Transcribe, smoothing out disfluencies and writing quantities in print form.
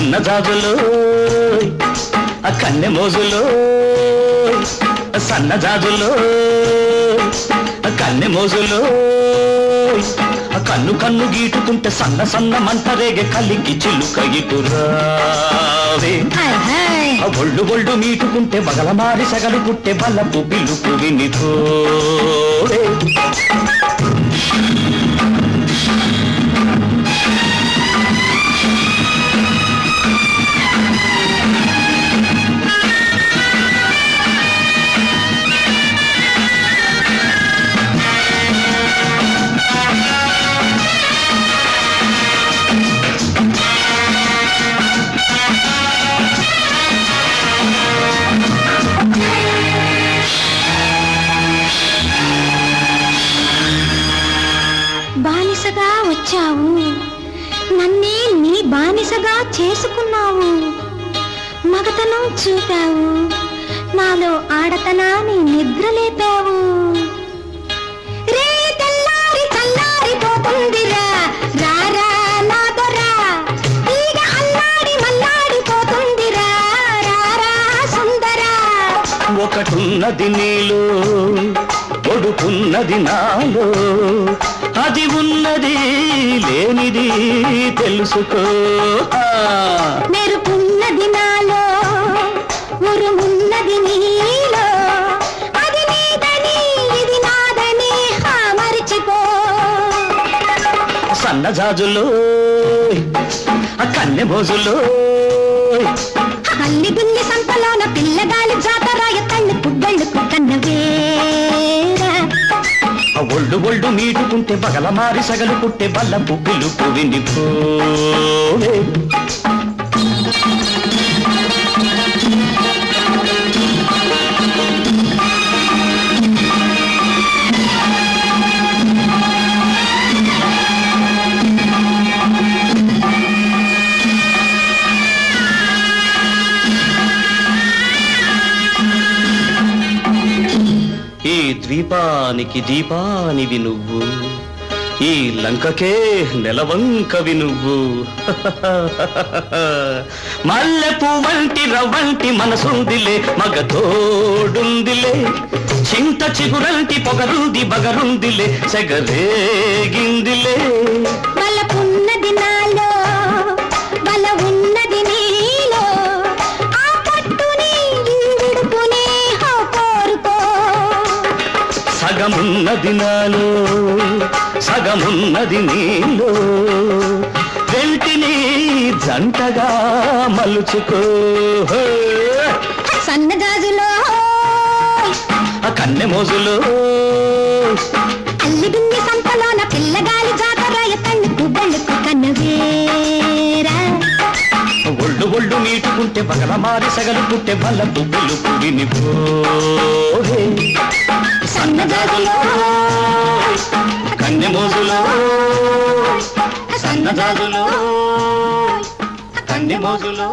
సన్నజాజులో కన్నె మోజులో సన్నజాజులో కన్నె మోజులో కన్ను కన్ను గీటుకుంటే సన్న సన్న మంట రేగే కలికి చిలుక ఇటురావే ఒళ్ళు ఒళ్ళు మీటుకుంటే బగల మారి సగలు పుట్టే బల్లపు పిలుపు వినిపోవే బానిసగా వచ్చావు, నన్నే నీ బానిసగా చేసుకున్నావు. మగతనం చూపావు, నాలో ఆడతనాన్ని నిద్రలేపావు. రే తెల్లారి చల్లారిపోతుందిరా, రారా నా దొరా, తీగ అల్లాడి మల్లాడిపోతుందిరా, రారా సుందరా. ఒకటున్నది నీలో ఒడుకున్నది నాలో, అది ఉన్నది లేనిది తెలుసుకో. మెరుపున్నది నాలో, ఉరుమున్నది నీలో, అది నీదని ఇది నాదని మరిచిపో. సన్నజాజులో కన్నె మోజులో అల్లి బిల్లి సంతలోన పిల్లగాలి జాతరాయ తల్లి పుగ్గళ్ళు కన్నవేరా. ఒళ్ళు ఒళ్ళు మీటుకుంటే బగల మారి సగలు పుట్టే బల్లపు పిలుపు వినిపోవే. ఈ ద్వీపానికి దీపానివి నువ్వు, ఈ లంకకే నెలవంకవి నువ్వు. మల్లెపూ వంటి రవ్వంటి మనసుందిలే, మగ తోడుందిలే, చింత చిగురంటి పొగరుంది బగరుందిలే, సెగరేగిందిలే. బలపున్నది నాలో, బల ఉన్నది నీలో, ఆ పట్టుని విడుపునే కోరుకో. సగమున్నది నాలో సగమున్నది నీలో, వెంటిని జంటగా మలుచుకో. సన్నజాజులో కన్నె మోజులో అల్లి బిల్లి సంతలోన పిల్లగాలి జాతరాయ తల్లి పువ్వులకు కన్నవేరా. ఒళ్ళు ఒళ్ళు మీటుకుంటే బగల మారి సగలు పుట్టే బల్లపు పిలుపు వినిపోవే. సన్నజాజులో కన్నె మోజులో సన్నజాజులో కన్నె మోజులో